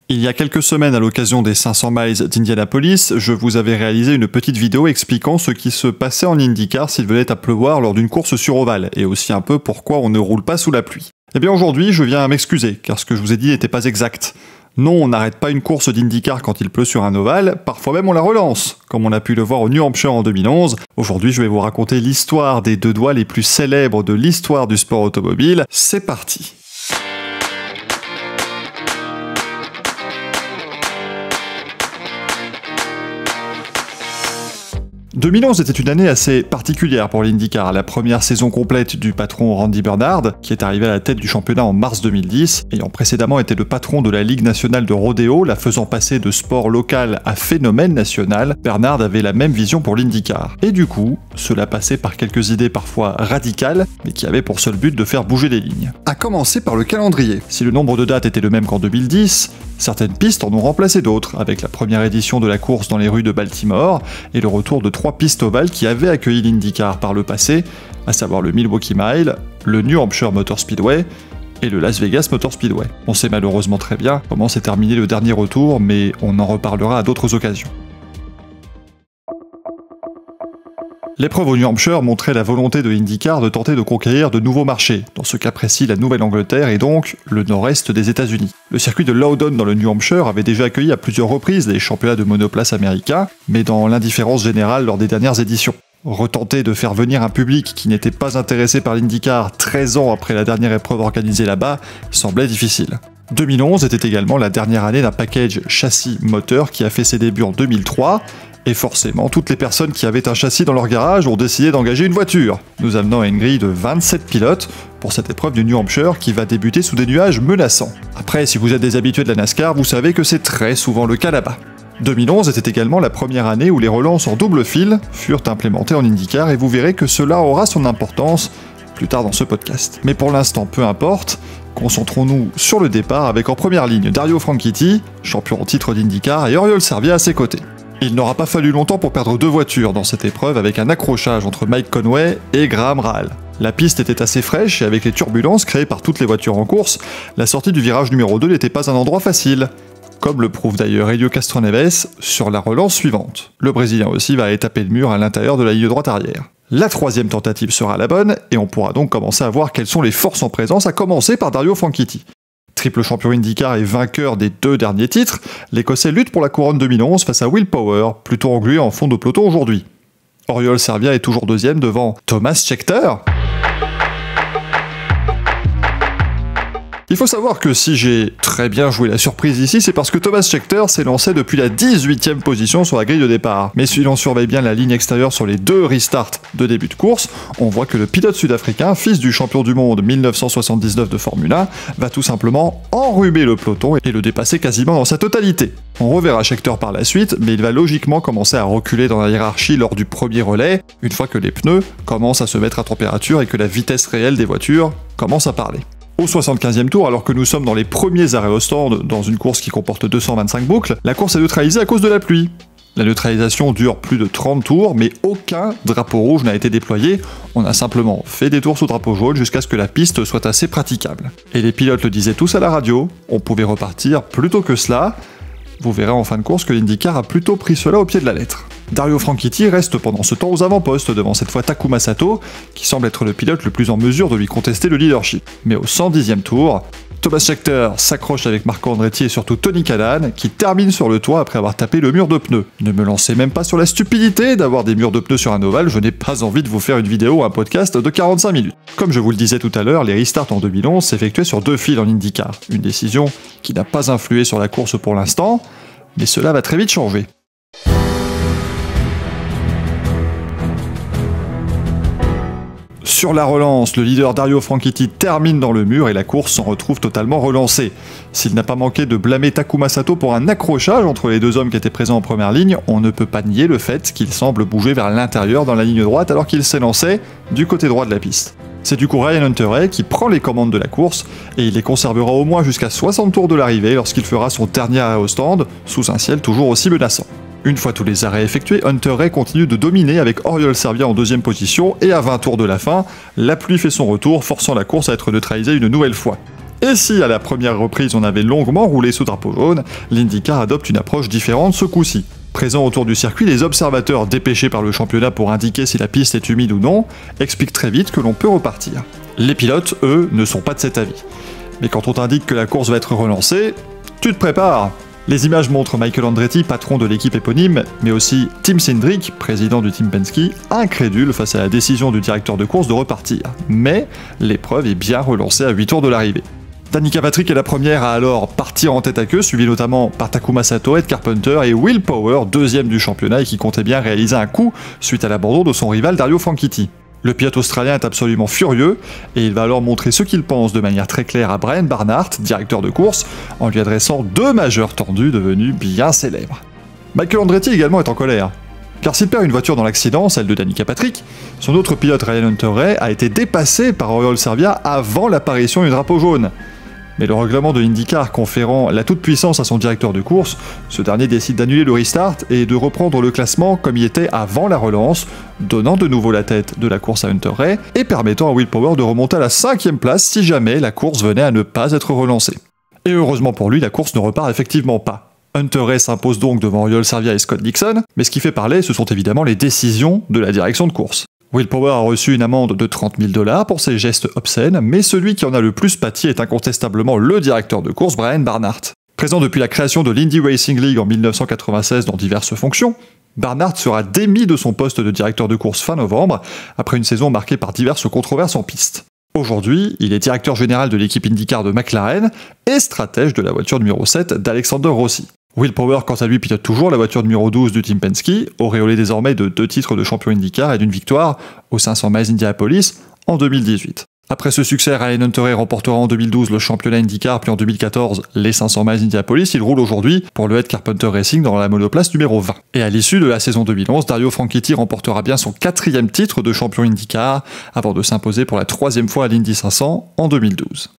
Il y a quelques semaines, à l'occasion des 500 miles d'Indianapolis, je vous avais réalisé une petite vidéo expliquant ce qui se passait en IndyCar s'il venait à pleuvoir lors d'une course sur ovale, et aussi un peu pourquoi on ne roule pas sous la pluie. Eh bien aujourd'hui, je viens à m'excuser, car ce que je vous ai dit n'était pas exact. Non, on n'arrête pas une course d'IndyCar quand il pleut sur un ovale, parfois même on la relance, comme on a pu le voir au New Hampshire en 2011. Aujourd'hui, je vais vous raconter l'histoire des deux doigts les plus célèbres de l'histoire du sport automobile. C'est parti! 2011 était une année assez particulière pour l'IndyCar, la première saison complète du patron Randy Bernard, qui est arrivé à la tête du championnat en mars 2010, ayant précédemment été le patron de la Ligue nationale de rodéo, la faisant passer de sport local à phénomène national. Bernard avait la même vision pour l'IndyCar. Et du coup, cela passait par quelques idées parfois radicales, mais qui avaient pour seul but de faire bouger les lignes. À commencer par le calendrier. Si le nombre de dates était le même qu'en 2010, certaines pistes en ont remplacé d'autres, avec la première édition de la course dans les rues de Baltimore et le retour de 3 pistes ovales qui avaient accueilli l'IndyCar par le passé, à savoir le Milwaukee Mile, le New Hampshire Motor Speedway et le Las Vegas Motor Speedway. On sait malheureusement très bien comment s'est terminé le dernier retour, mais on en reparlera à d'autres occasions. L'épreuve au New Hampshire montrait la volonté de IndyCar de tenter de conquérir de nouveaux marchés, dans ce cas précis la Nouvelle-Angleterre et donc le nord-est des États-Unis. Le circuit de Loudon dans le New Hampshire avait déjà accueilli à plusieurs reprises les championnats de monoplace américains, mais dans l'indifférence générale lors des dernières éditions. Retenter de faire venir un public qui n'était pas intéressé par l'IndyCar 13 ans après la dernière épreuve organisée là-bas semblait difficile. 2011 était également la dernière année d'un package châssis-moteur qui a fait ses débuts en 2003, et forcément, toutes les personnes qui avaient un châssis dans leur garage ont décidé d'engager une voiture, nous amenant à une grille de 27 pilotes pour cette épreuve du New Hampshire qui va débuter sous des nuages menaçants. Après, si vous êtes des habitués de la NASCAR, vous savez que c'est très souvent le cas là-bas. 2011 était également la première année où les relances en double fil furent implémentées en IndyCar et vous verrez que cela aura son importance plus tard dans ce podcast. Mais pour l'instant, peu importe, concentrons-nous sur le départ avec en première ligne Dario Franchitti, champion en titre d'IndyCar, et Oriol Servia à ses côtés. Il n'aura pas fallu longtemps pour perdre 2 voitures dans cette épreuve avec un accrochage entre Mike Conway et Graham Rahal. La piste était assez fraîche et avec les turbulences créées par toutes les voitures en course, la sortie du virage numéro 2 n'était pas un endroit facile, comme le prouve d'ailleurs Helio Castroneves sur la relance suivante. Le Brésilien aussi va aller taper le mur à l'intérieur de la ligne droite arrière. La 3e tentative sera la bonne et on pourra donc commencer à voir quelles sont les forces en présence, à commencer par Dario Franchitti. Triple champion IndyCar et vainqueur des 2 derniers titres, l'Écossais lutte pour la couronne 2011 face à Will Power, plutôt englué en fond de peloton aujourd'hui. Oriol Servia est toujours 2e devant Thomas Scheckter. Il faut savoir que si j'ai très bien joué la surprise ici, c'est parce que Thomas Scheckter s'est lancé depuis la 18e position sur la grille de départ. Mais si l'on surveille bien la ligne extérieure sur les 2 restarts de début de course, on voit que le pilote sud-africain, fils du champion du monde 1979 de Formule 1, va tout simplement enrhumer le peloton et le dépasser quasiment dans sa totalité. On reverra Scheckter par la suite, mais il va logiquement commencer à reculer dans la hiérarchie lors du premier relais, une fois que les pneus commencent à se mettre à température et que la vitesse réelle des voitures commence à parler. Au 75e tour, alors que nous sommes dans les premiers arrêts au stand dans une course qui comporte 225 boucles, la course est neutralisée à cause de la pluie. La neutralisation dure plus de 30 tours, mais aucun drapeau rouge n'a été déployé, on a simplement fait des tours sous drapeau jaune jusqu'à ce que la piste soit assez praticable. Et les pilotes le disaient tous à la radio, on pouvait repartir plus tôt que cela. Vous verrez en fin de course que l'IndyCar a plutôt pris cela au pied de la lettre. Dario Franchitti reste pendant ce temps aux avant-postes devant cette fois Takuma Sato, qui semble être le pilote le plus en mesure de lui contester le leadership. Mais au 110e tour, Thomas Scheckter s'accroche avec Marco Andretti et surtout Tony Kanaan, qui termine sur le toit après avoir tapé le mur de pneus. Ne me lancez même pas sur la stupidité d'avoir des murs de pneus sur un ovale, je n'ai pas envie de vous faire une vidéo ou un podcast de 45 minutes. Comme je vous le disais tout à l'heure, les restarts en 2011 s'effectuaient sur 2 fils en IndyCar, une décision qui n'a pas influé sur la course pour l'instant, mais cela va très vite changer. Sur la relance, le leader Dario Franchitti termine dans le mur et la course s'en retrouve totalement relancée. S'il n'a pas manqué de blâmer Takuma Sato pour un accrochage entre les 2 hommes qui étaient présents en première ligne, on ne peut pas nier le fait qu'il semble bouger vers l'intérieur dans la ligne droite alors qu'il s'est lancé du côté droit de la piste. C'est du coup Ryan Hunter-Reay qui prend les commandes de la course et il les conservera au moins jusqu'à 60 tours de l'arrivée lorsqu'il fera son dernier arrêt au stand, sous un ciel toujours aussi menaçant. Une fois tous les arrêts effectués, Hunter-Reay continue de dominer avec Oriol Servia en 2e position et à 20 tours de la fin, la pluie fait son retour, forçant la course à être neutralisée une nouvelle fois. Et si à la première reprise on avait longuement roulé sous drapeau jaune, l'IndyCar adopte une approche différente ce coup-ci. Présents autour du circuit, les observateurs dépêchés par le championnat pour indiquer si la piste est humide ou non expliquent très vite que l'on peut repartir. Les pilotes, eux, ne sont pas de cet avis. Mais quand on t'indique que la course va être relancée, tu te prépares. Les images montrent Michael Andretti, patron de l'équipe éponyme, mais aussi Tim Cindric, président du Team Penske, incrédule face à la décision du directeur de course de repartir. Mais l'épreuve est bien relancée à 8 tours de l'arrivée. Danica Patrick est la première à alors partir en tête à queue, suivie notamment par Takuma Sato, Ed Carpenter et Will Power, deuxième du championnat et qui comptait bien réaliser un coup suite à l'abandon de son rival Dario Franchitti. Le pilote australien est absolument furieux et il va alors montrer ce qu'il pense de manière très claire à Brian Barnhart, directeur de course, en lui adressant 2 majeurs tendus devenus bien célèbres. Michael Andretti également est en colère. Car s'il perd une voiture dans l'accident, celle de Danica Patrick, son autre pilote Ryan Hunter-Reay a été dépassé par Oriol Servia avant l'apparition du drapeau jaune. Mais le règlement de IndyCar conférant la toute-puissance à son directeur de course, ce dernier décide d'annuler le restart et de reprendre le classement comme il était avant la relance, donnant de nouveau la tête de la course à Hunter-Reay et permettant à Will Power de remonter à la 5e place si jamais la course venait à ne pas être relancée. Et heureusement pour lui, la course ne repart effectivement pas. Hunter-Reay s'impose donc devant Oriol Servia et Scott Dixon, mais ce qui fait parler, ce sont évidemment les décisions de la direction de course. Will Power a reçu une amende de 30 000 $ pour ses gestes obscènes, mais celui qui en a le plus pâti est incontestablement le directeur de course Brian Barnhart. Présent depuis la création de l'Indy Racing League en 1996 dans diverses fonctions, Barnhart sera démis de son poste de directeur de course fin novembre, après une saison marquée par diverses controverses en piste. Aujourd'hui, il est directeur général de l'équipe IndyCar de McLaren et stratège de la voiture numéro 7 d'Alexander Rossi. Will Power, quant à lui, pilote toujours la voiture numéro 12 du Team Penske, auréolé désormais de 2 titres de champion IndyCar et d'une victoire aux 500 miles Indianapolis en 2018. Après ce succès, Ryan Hunter-Reay remportera en 2012 le championnat IndyCar, puis en 2014 les 500 miles Indianapolis. Il roule aujourd'hui pour le Ed Carpenter Racing dans la monoplace numéro 20. Et à l'issue de la saison 2011, Dario Franchitti remportera bien son 4e titre de champion IndyCar, avant de s'imposer pour la 3e fois à l'Indy 500 en 2012.